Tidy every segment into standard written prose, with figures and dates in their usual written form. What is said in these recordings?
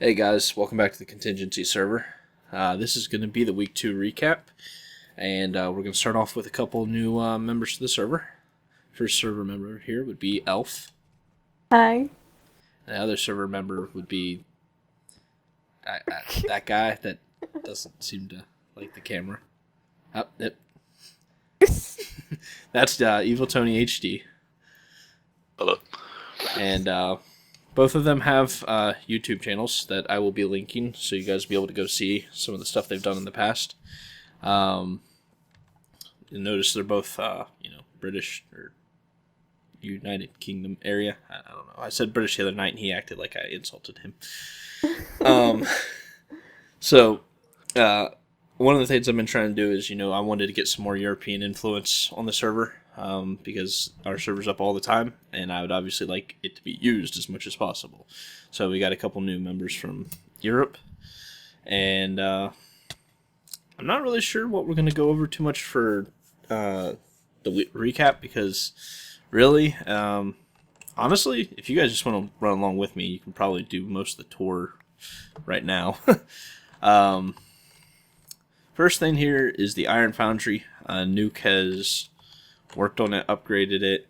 Hey guys, welcome back to the Contingency server. This is going to be the Week 2 recap, and we're going to start off with a couple new members to the server. First server member here would be Elf. Hi. The other server member would be that guy that doesn't seem to like the camera. Yep. That's Evil Tony HD. Hello. And both of them have YouTube channels that I will be linking, so you guys will be able to go see some of the stuff they've done in the past. You'll notice they're both, British or United Kingdom area. I don't know. I said British the other night, and he acted like I insulted him. So, one of the things I've been trying to do is, I wanted to get some more European influence on the server. Because our server's up all the time, and I would obviously like it to be used as much as possible. So we got a couple new members from Europe, and I'm not really sure what we're going to go over too much for the recap, because really, honestly, if you guys just want to run along with me, you can probably do most of the tour right now. First thing here is the Iron Foundry. Nuke has worked on it, upgraded it,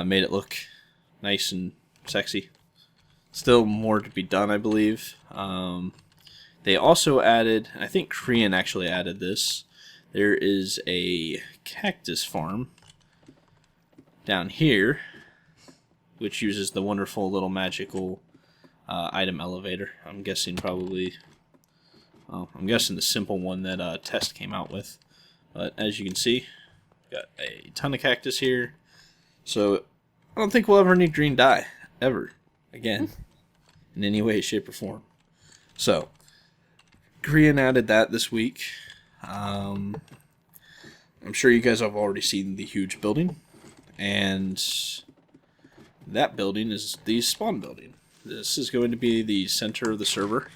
made it look nice and sexy. Still more to be done, I believe. They also added, I think Korean actually added this, there is a cactus farm down here, which uses the wonderful little magical item elevator. I'm guessing probably, I'm guessing the simple one that Test came out with. But as you can see, got a ton of cactus here, so I don't think we'll ever need green dye, ever, again, in any way, shape, or form. So, Korean added that this week. I'm sure you guys have already seen the huge building, and that building is the spawn building. This is going to be the center of the server.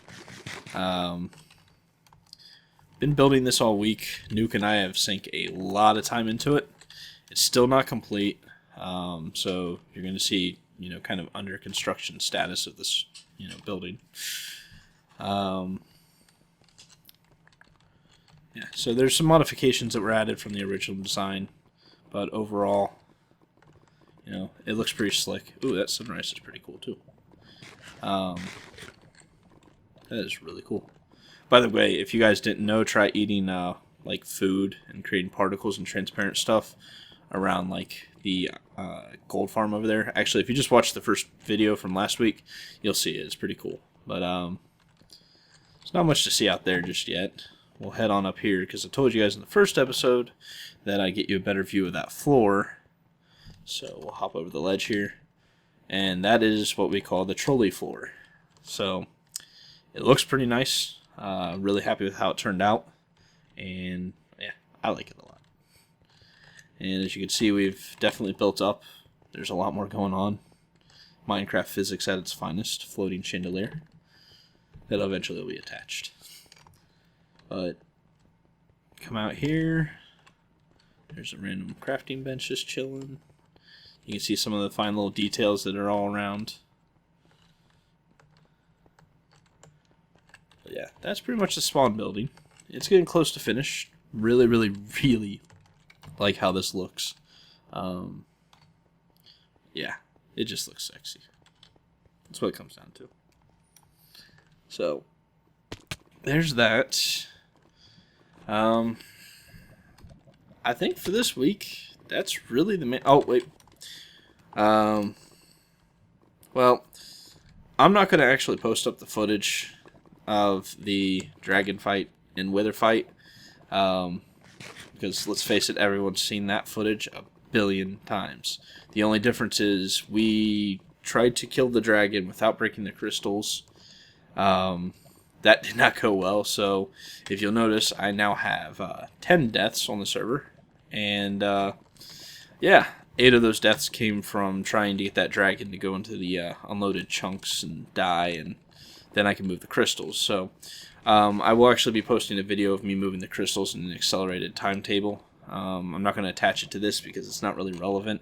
Been building this all week. Nuke and I have sank a lot of time into it. It's still not complete, so you're going to see, kind of under construction status of this, building. Yeah, so there's some modifications that were added from the original design, but overall, it looks pretty slick. Ooh, that sunrise is pretty cool too. That is really cool. By the way, if you guys didn't know, try eating like food and creating particles and transparent stuff around like the gold farm over there. Actually, if you just watch the first video from last week, you'll see it. It's pretty cool. But there's not much to see out there just yet. We'll head on up here because I told you guys in the first episode that I get you a better view of that floor. So we'll hop over the ledge here, and that is what we call the trolley floor. So it looks pretty nice. Really happy with how it turned out, and yeah, I like it a lot. And as you can see, we've definitely built up. There's a lot more going on. Minecraft physics at its finest. Floating chandelier that eventually will be attached. But come out here. There's a random crafting bench just chilling. You can see some of the fine little details that are all around. Yeah, that's pretty much the spawn building. It's getting close to finish. Really, really, really like how this looks. Yeah, it just looks sexy. That's what it comes down to. So, there's that. I think for this week, that's really the main... Oh, wait. Well, I'm not going to actually post up the footage of the dragon fight and wither fight, because let's face it, everyone's seen that footage a billion times. The only difference is we tried to kill the dragon without breaking the crystals. That did not go well, so if you'll notice, I now have 10 deaths on the server, and yeah, 8 of those deaths came from trying to get that dragon to go into the unloaded chunks and die, and then I can move the crystals. So I will actually be posting a video of me moving the crystals in an accelerated timetable. I'm not going to attach it to this because it's not really relevant.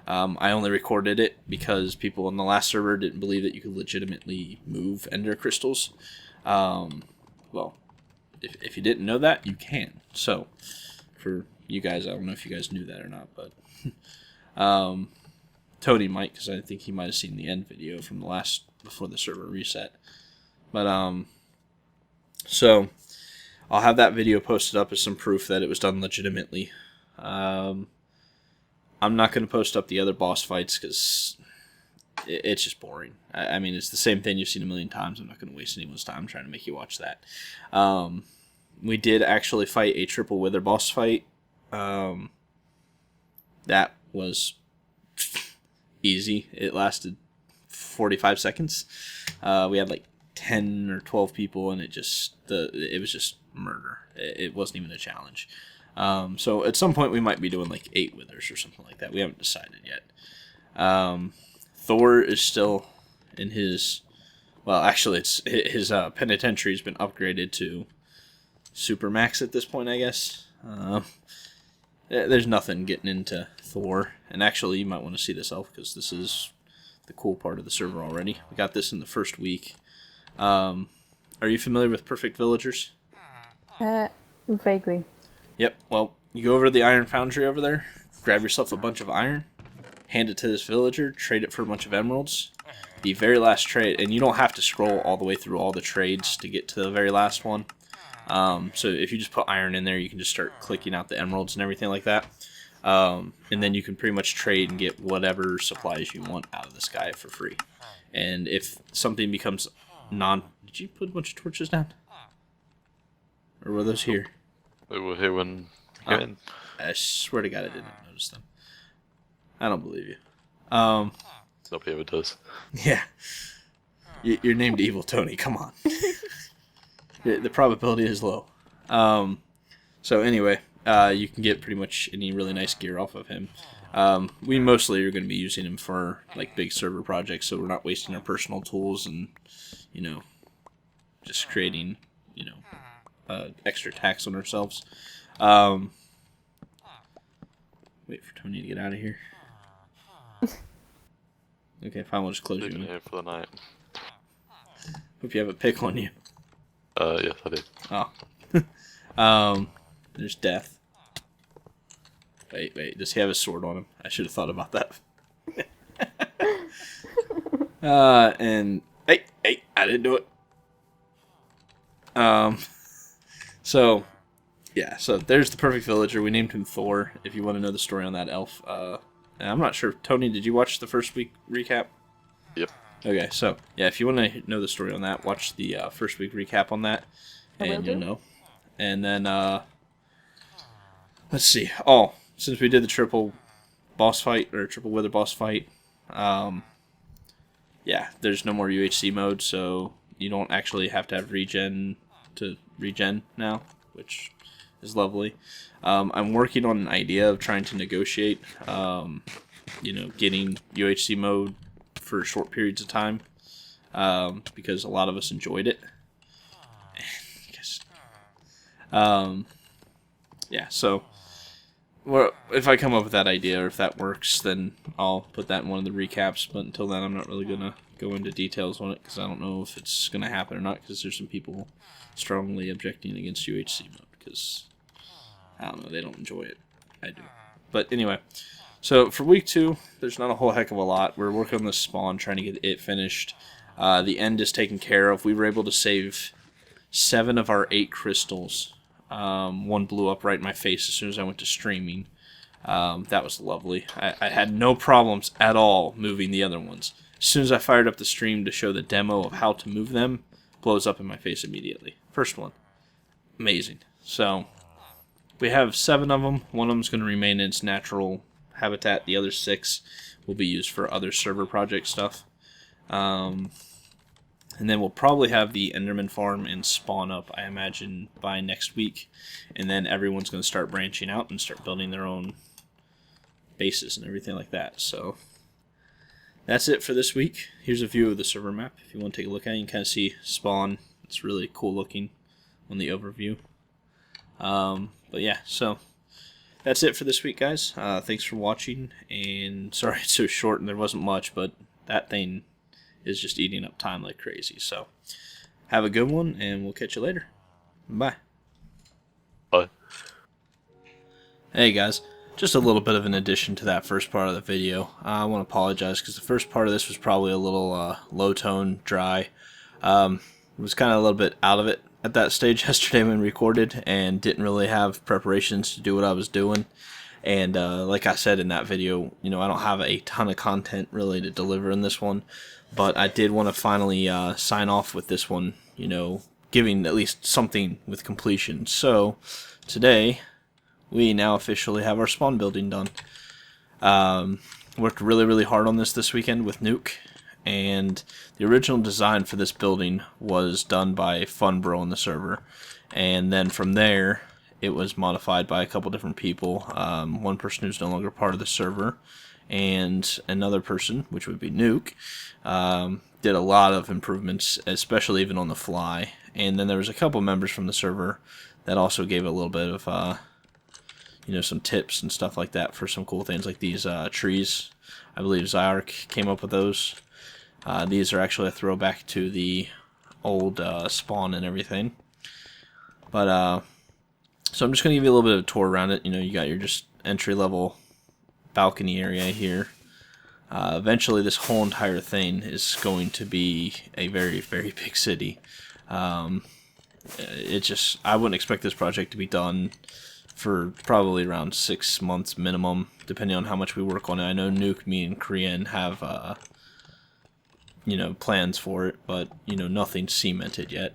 I only recorded it because people in the last server didn't believe that you could legitimately move ender crystals. Well, if you didn't know that, you can. So, for you guys, I don't know if you guys knew that or not, but Tony might, because I think he might have seen the end video from the last, before the server reset. But, so, I'll have that video posted up as some proof that it was done legitimately. I'm not going to post up the other boss fights, because it's just boring. I mean, it's the same thing you've seen a million times. I'm not going to waste anyone's time trying to make you watch that. We did actually fight a triple wither boss fight. That was easy. It lasted 45 seconds. We had like 10 or 12 people, and it was just murder. It wasn't even a challenge. So at some point we might be doing like 8 withers or something like that. We haven't decided yet. Thor is still in his... Well, actually, it's his penitentiary's been upgraded to Supermax at this point, I guess. There's nothing getting into Thor. And actually, you might want to see this elf, because this is the cool part of the server already. We got this in the first week. Are you familiar with Perfect Villagers? Vaguely. Yep. Well, you go over to the Iron Foundry over there, grab yourself a bunch of iron, hand it to this villager, trade it for a bunch of emeralds. The very last trade, and you don't have to scroll all the way through all the trades to get to the very last one. So if you just put iron in there, you can just start clicking out the emeralds and everything like that. And then you can pretty much trade and get whatever supplies you want out of this guy for free. And if something becomes Did you put a bunch of torches down? Or were those here? They were here when you came in. I swear to God I didn't notice them. I don't believe you. Nobody ever does. Yeah. You're named Evil Tony, come on. The probability is low. So anyway, you can get pretty much any really nice gear off of him. We mostly are going to be using him for like big server projects, so we're not wasting our personal tools and, just creating, extra tax on ourselves. Wait for Tony to get out of here. Okay, fine, we'll just close you in. Here for the night. Hope you have a pick on you. Yes, I did. Oh. There's Death. Wait, does he have a sword on him? I should have thought about that. And hey, I didn't do it. So there's the perfect villager. We named him Thor. If you want to know the story on that elf, and I'm not sure. Tony, did you watch the first week recap? Yep. Okay, so yeah, if you want to know the story on that, watch the first week recap on that, and you'll know. And then let's see. Oh, since we did the triple boss fight or triple wither boss fight, yeah, there's no more UHC mode, so you don't actually have to have regen to regen now, which is lovely. I'm working on an idea of trying to negotiate, getting UHC mode for short periods of time, because a lot of us enjoyed it. Yeah, so if I come up with that idea or if that works, then I'll put that in one of the recaps, but until then I'm not really going to go into details on it because I don't know if it's going to happen or not, because there's some people strongly objecting against UHC mode because, I don't know, they don't enjoy it. I do. But anyway, so for week 2, there's not a whole heck of a lot. We're working on this spawn, trying to get it finished. The end is taken care of. We were able to save 7 of our 8 crystals. One blew up right in my face as soon as I went to streaming. That was lovely. I had no problems at all moving the other ones. As soon as I fired up the stream to show the demo of how to move them, blows up in my face immediately. First one. Amazing. So, we have 7 of them. One of them is going to remain in its natural habitat. The other 6 will be used for other server project stuff. And then we'll probably have the Enderman farm and spawn up, I imagine, by next week. And then everyone's going to start branching out and start building their own bases and everything like that. So that's it for this week. Here's a view of the server map. If you want to take a look at it, you can kind of see spawn. It's really cool looking on the overview. But yeah, so that's it for this week, guys. Thanks for watching, and sorry it's so short and there wasn't much, but that thing is just eating up time like crazy. So have a good one, and we'll catch you later. Bye. Bye. Hey guys, just a little bit of an addition to that first part of the video. I want to apologize because the first part of this was probably a little low tone, dry. Was kind of a little bit out of it at that stage yesterday when recorded, and didn't really have preparations to do what I was doing. And like I said in that video, I don't have a ton of content really to deliver in this one, but I did want to finally sign off with this one, giving at least something with completion. So today we now officially have our spawn building done. Worked really hard on this weekend with Nuke, and the original design for this building was done by Funbro on the server, and then from there it was modified by a couple different people. One person who's no longer part of the server, and another person, which would be Nuke, did a lot of improvements, especially even on the fly. And then there was a couple members from the server that also gave a little bit of some tips and stuff like that for some cool things like these trees. I believe Zyark came up with those. These are actually a throwback to the old spawn and everything. But so I'm just going to give you a little bit of a tour around it. You got your just entry-level balcony area here. Eventually this whole entire thing is going to be a very big city. I wouldn't expect this project to be done for probably around 6 months minimum, depending on how much we work on it. I know Nuke, me, and Korean have plans for it, but nothing cemented yet.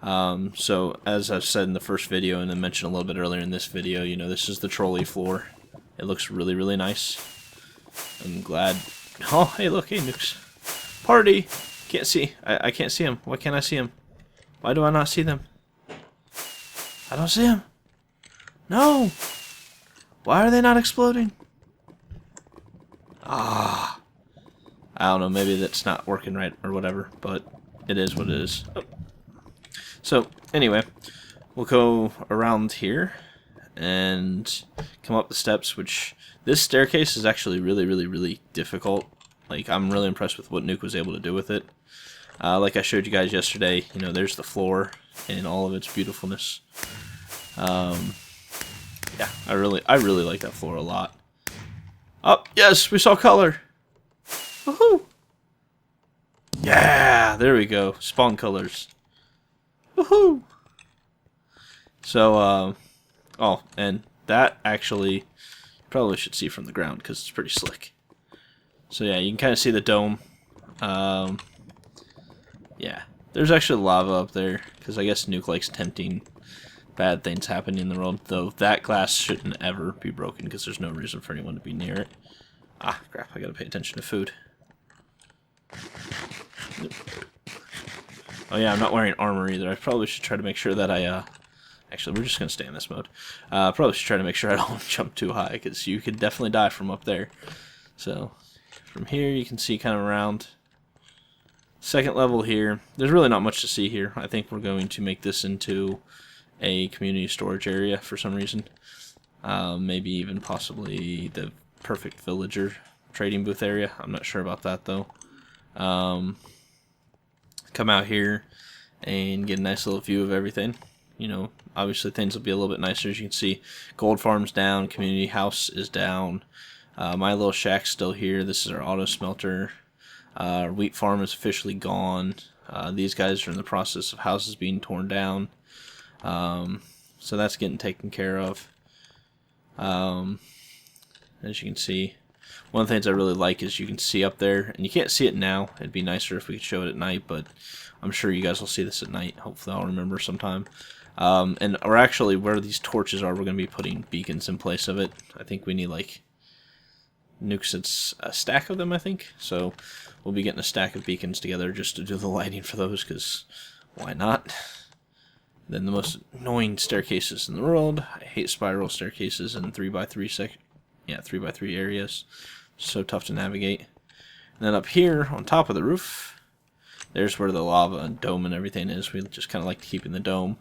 So as I've said in the first video, and I mentioned a little bit earlier in this video, this is the trolley floor. It looks really nice. I'm glad. Oh, hey, look, hey, Nuke's party. Can't see. I can't see him. Why can't I see him? Why do I not see them? I don't see him. No! Why are they not exploding? I don't know, maybe that's not working right or whatever, but it is what it is. Oh. So, anyway, we'll go around here and come up the steps, which this staircase is actually really difficult. Like, I'm really impressed with what Nuke was able to do with it. Like I showed you guys yesterday, there's the floor in all of its beautifulness. Yeah, I really like that floor a lot. Oh, yes, we saw color. Woohoo! Yeah, there we go. Spawn colors. Woohoo! So, oh, and that actually you probably should see from the ground because it's pretty slick. So yeah, you can kind of see the dome. Yeah, there's actually lava up there because I guess Nuke likes tempting bad things happening in the world, though that glass shouldn't ever be broken because there's no reason for anyone to be near it. Ah, crap, I gotta pay attention to food. Oh yeah, I'm not wearing armor either. I probably should try to make sure that I, actually, we're just gonna stay in this mode. Probably should try to make sure I don't jump too high, because you could definitely die from up there. So, from here you can see kind of around. Second level here. There's really not much to see here. I think we're going to make this into a community storage area for some reason. Maybe even possibly the perfect villager trading booth area. I'm not sure about that though. Come out here and get a nice little view of everything. Obviously things will be a little bit nicer. As you can see, gold farm's down, community house is down. My little shack's still here. This is our auto smelter. Our wheat farm is officially gone. These guys are in the process of houses being torn down. So that's getting taken care of. As you can see, one of the things I really like is you can see up there, and you can't see it now. It'd be nicer if we could show it at night, but I'm sure you guys will see this at night. Hopefully I'll remember sometime. And or actually, where these torches are, we're going to be putting beacons in place of it. I think we need, like, Nuke's it's a stack of them, I think. So we'll be getting a stack of beacons together just to do the lighting for those, because why not? Then the most annoying staircases in the world. I hate spiral staircases in 3x3 3x3 areas. So tough to navigate. And then up here on top of the roof, there's where the lava and dome and everything is. We just kind of like to keep in the dome.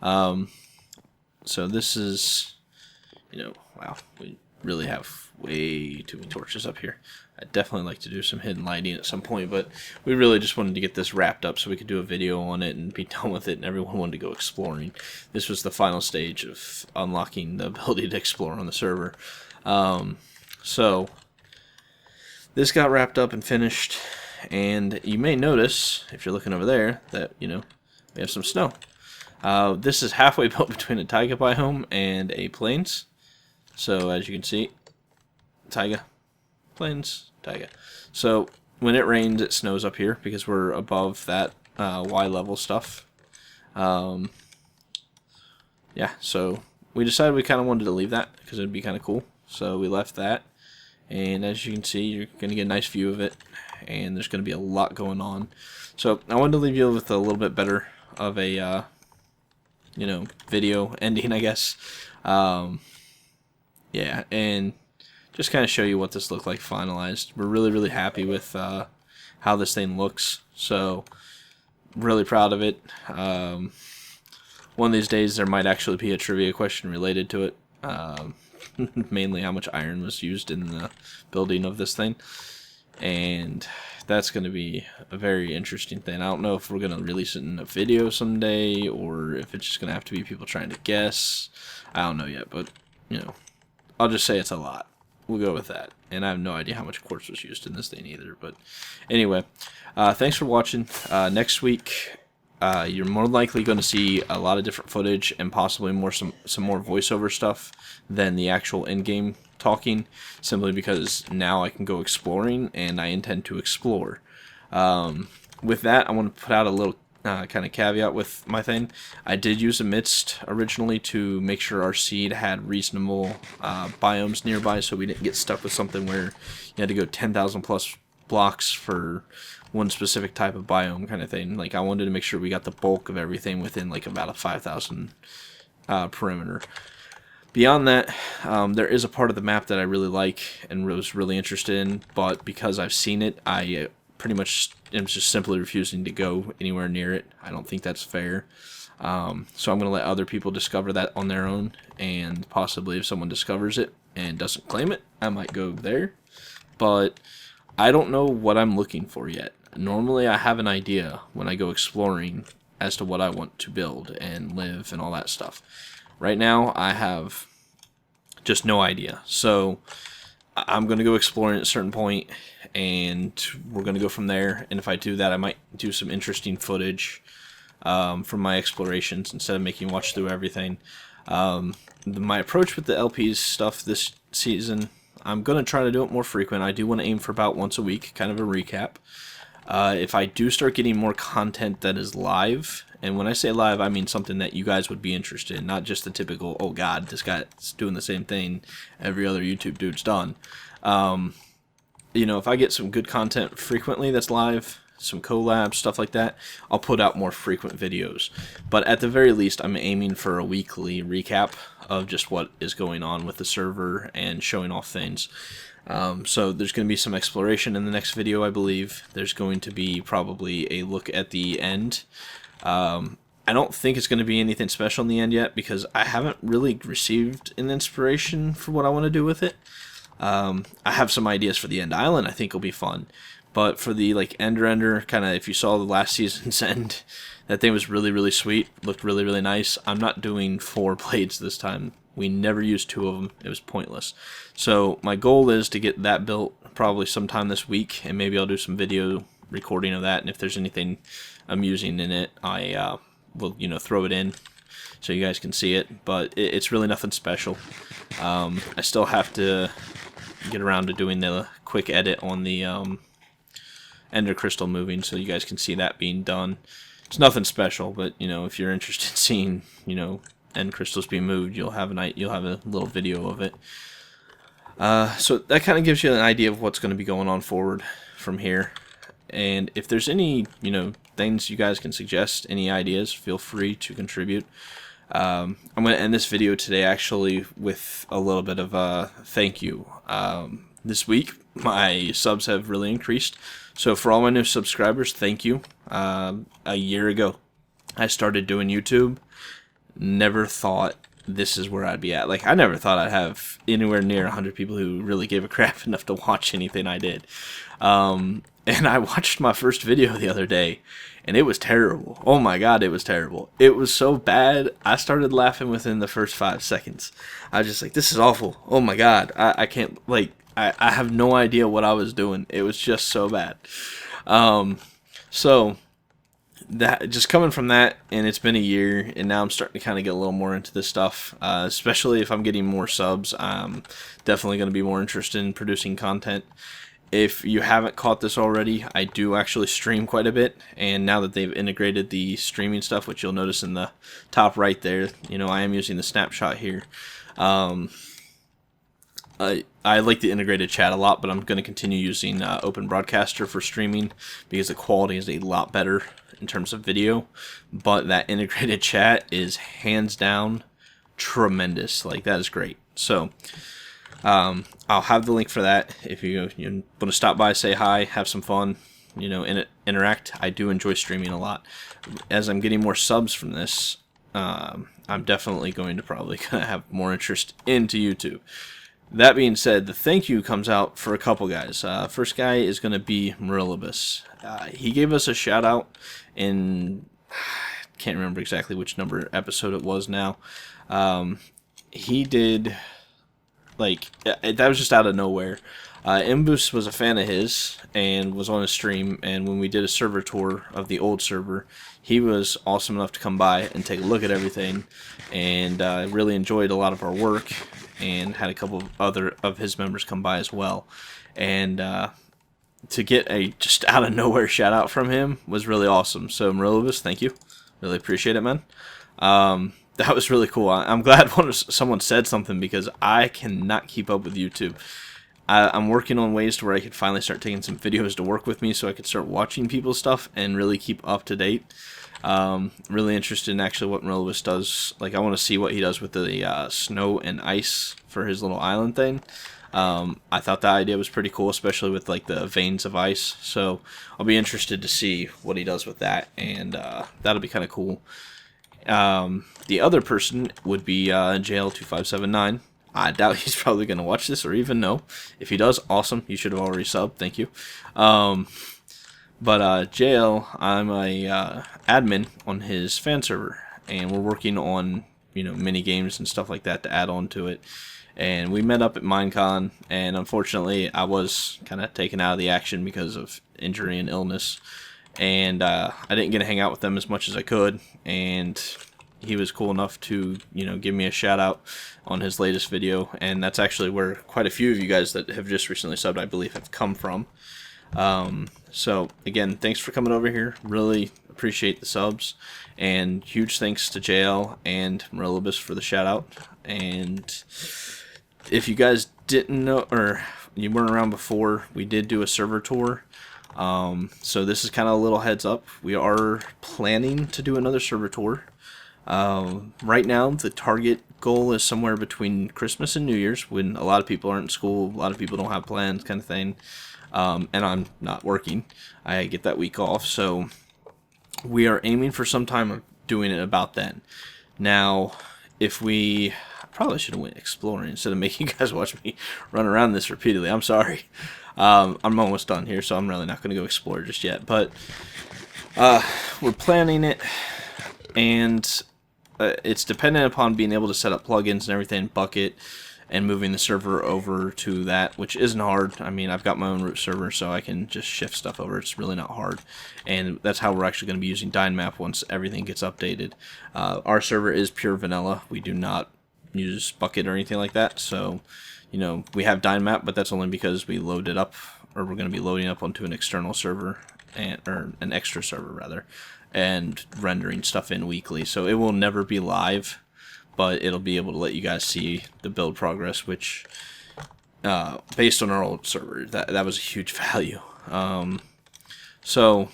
So this is wow, we really have way too many torches up here. I'd definitely like to do some hidden lighting at some point, but we really just wanted to get this wrapped up so we could do a video on it and be done with it, and everyone wanted to go exploring. This was the final stage of unlocking the ability to explore on the server. So this got wrapped up and finished, and you may notice, if you're looking over there, that, we have some snow. This is halfway built between a taiga biome and a plains. So as you can see, taiga, plains, taiga. So when it rains, it snows up here because we're above that Y level stuff. Yeah, so we decided we kind of wanted to leave that because it'd be kind of cool. So we left that, and as you can see, you're going to get a nice view of it, and there's going to be a lot going on. So I wanted to leave you with a little bit better of a video ending, I guess. Yeah, and just kind of show you what this looked like finalized. We're really, really happy with how this thing looks. So, really proud of it. One of these days there might actually be a trivia question related to it. Mainly how much iron was used in the building of this thing. And that's going to be a very interesting thing. I don't know if we're going to release it in a video someday, or if it's just going to have to be people trying to guess. I don't know yet, but, I'll just say it's a lot. We'll go with that. And I have no idea how much quartz was used in this thing either. But anyway, thanks for watching. Next week, you're more likely going to see a lot of different footage and possibly some more voiceover stuff than the actual in-game talking, simply because now I can go exploring and I intend to explore. With that, I want to put out a little kind of caveat with my thing. I did use a mist originally to make sure our seed had reasonable biomes nearby, so we didn't get stuck with something where you had to go 10,000 plus blocks for one specific type of biome kind of thing. Like, I wanted to make sure we got the bulk of everything within like about a 5,000 perimeter. Beyond that, there is a part of the map that I really like and was really interested in, but because I've seen it, I pretty much am just simply refusing to go anywhere near it. I don't think that's fair. So I'm going to let other people discover that on their own, and possibly if someone discovers it and doesn't claim it, I might go there. But I don't know what I'm looking for yet. Normally I have an idea when I go exploring as to what I want to build and live and all that stuff. Right now I have just no idea. So I'm going to go exploring at a certain point, and we're going to go from there. And if I do that, I might do some interesting footage from my explorations instead of making you watch through everything. My approach with the LP's stuff this season, I'm going to try to do it more frequent. I do want to aim for about once a week, kind of a recap. If I do start getting more content that is live, and when I say live, I mean something that you guys would be interested in, not just the typical, oh god, this guy's doing the same thing every other YouTube dude's done. If I get some good content frequently that's live, some collabs, stuff like that, I'll put out more frequent videos. But at the very least, I'm aiming for a weekly recap of just what is going on with the server and showing off things. So there's going to be some exploration in the next video, I believe. There's going to be probably a look at the end. I don't think it's going to be anything special in the end yet, because I haven't really received an inspiration for what I want to do with it. I have some ideas for the end island I think will be fun. But for the Ender, kind of, if you saw the last season's end, that thing was really, really sweet. Looked really, really nice. I'm not doing 4 blades this time. We never used 2 of them. It was pointless. So my goal is to get that built probably sometime this week, and maybe I'll do some video recording of that. And if there's anything amusing in it, I will, throw it in so you guys can see it. But it's really nothing special. I still have to get around to doing the quick edit on the Ender Crystal moving, so you guys can see that being done. It's nothing special, but if you're interested in seeing End crystals being moved, you'll have a little video of it. So that kind of gives you an idea of what's going to be going on forward from here. And if there's any things you guys can suggest, any ideas, feel free to contribute. I'm going to end this video today actually with a little bit of a thank you. This week my subs have really increased, so for all my new subscribers, thank you. A year ago I started doing YouTube. Never thought this is where I'd be at. Like, I never thought I'd have anywhere near 100 people who really gave a crap enough to watch anything I did. And I watched my first video the other day, and it was terrible. Oh my god, it was terrible. It was so bad, I started laughing within the first 5 seconds. I was just like, this is awful. Oh my god, I can't, like, I have no idea what I was doing. It was just so bad. So that, just coming from that, and it's been a year, and now I'm starting to kind of get a little more into this stuff, especially if I'm getting more subs. I'm definitely going to be more interested in producing content. If you haven't caught this already, I do actually stream quite a bit, and now that they've integrated the streaming stuff, which you'll notice in the top right there, you know, I am using the snapshot here. I like the integrated chat a lot, but I'm going to continue using Open Broadcaster for streaming because the quality is a lot better in terms of video, but that integrated chat is hands down tremendous. Like, that is great. So I'll have the link for that if you want to stop by, say hi, have some fun, you know, interact. I do enjoy streaming a lot. As I'm getting more subs from this, I'm definitely going to probably have more interest into YouTube. That being said, the thank you comes out for a couple guys. First guy is going to be Marilibus. He gave us a shout out in, I can't remember exactly which number episode it was now. He did, like, that was just out of nowhere. Imbus was a fan of his and was on his stream, and when we did a server tour of the old server, he was awesome enough to come by and take a look at everything, and really enjoyed a lot of our work, and had a couple of other of his members come by as well. And to get a just out of nowhere shout out from him was really awesome. So Marilibus, thank you, really appreciate it, man. That was really cool. I'm glad someone said something, because I cannot keep up with YouTube. I'm working on ways to where I could finally start taking some videos to work with me, so I could start watching people's stuff and really keep up to date. Really interested in actually what Marilibus does. Like, I want to see what he does with the snow and ice for his little island thing. I thought that idea was pretty cool, especially with like the veins of ice. So I'll be interested to see what he does with that, and that'll be kind of cool. The other person would be JL2579. I doubt he's probably going to watch this or even know. If he does, awesome. You should have already subbed. Thank you. But JL, I'm a admin on his fan server, and we're working on, you know, mini games and stuff like that to add on to it. And we met up at Minecon, and unfortunately I was kind of taken out of the action because of injury and illness, and I didn't get to hang out with them as much as I could. And he was cool enough to, you know, give me a shout out on his latest video, and that's actually where quite a few of you guys that have just recently subbed, I believe, have come from. So again, thanks for coming over here. Really appreciate the subs, and huge thanks to JL and Marilibus for the shout out. And if you guys didn't know, or you weren't around before, we did do a server tour. So this is kind of a little heads up. We are planning to do another server tour. Right now, the target goal is somewhere between Christmas and New Year's, when a lot of people aren't in school, a lot of people don't have plans, kind of thing. And I'm not working. I get that week off, so we are aiming for some time of doing it about then. Now, if we probably should have went exploring instead of making you guys watch me run around this repeatedly. I'm sorry. I'm almost done here, so I'm really not going to go explore just yet. But we're planning it, and it's dependent upon being able to set up plugins and everything, Bucket, and moving the server over to that, which isn't hard. I mean, I've got my own root server, so I can just shift stuff over. It's really not hard. And that's how we're actually going to be using Dynmap once everything gets updated. Our server is pure vanilla. We do not use Bucket or anything like that. So, you know, we have Dynmap, but that's only because we load it up, or we're going to be loading up onto an external server, or an extra server rather, and rendering stuff in weekly. So it will never be live, but it'll be able to let you guys see the build progress, which, based on our old server, that was a huge value. So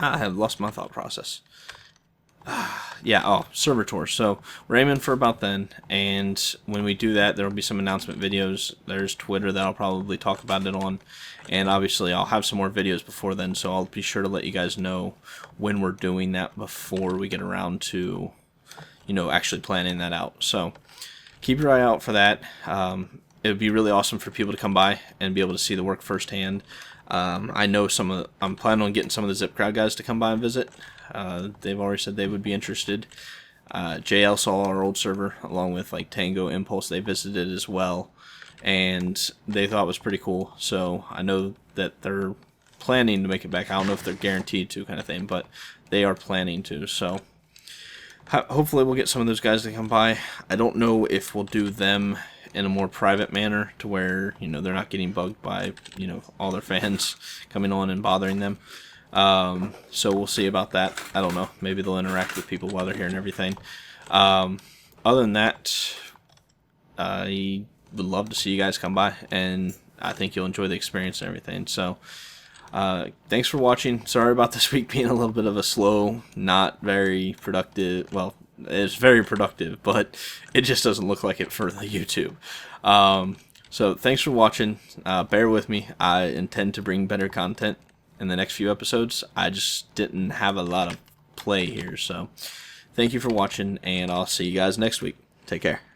I have lost my thought process. Yeah, server tour. So we're aiming for about then, and when we do that, there will be some announcement videos. There's Twitter that I'll probably talk about it on, and obviously I'll have some more videos before then, so I'll be sure to let you guys know when we're doing that before we get around to, actually planning that out. So keep your eye out for that. It would be really awesome for people to come by and be able to see the work firsthand. I know I'm planning on getting some of the Zip Crowd guys to come by and visit. They've already said they would be interested. JL saw our old server along with like Tango Impulse. They visited as well, and they thought it was pretty cool. So I know that they're planning to make it back. I don't know if they're guaranteed to, kind of thing, but they are planning to. So hopefully we'll get some of those guys to come by. I don't know if we'll do them in a more private manner to where they're not getting bugged by all their fans coming on and bothering them. So we'll see about that. I don't know. Maybe they'll interact with people while they're here and everything. Other than that, I would love to see you guys come by, and I think you'll enjoy the experience and everything. So thanks for watching. Sorry about this week being a little bit of a slow, not very productive. Well, it's very productive, but it just doesn't look like it for the YouTube. So thanks for watching. Bear with me. I intend to bring better content in the next few episodes. I just didn't have a lot of play here. So thank you for watching, and I'll see you guys next week. Take care.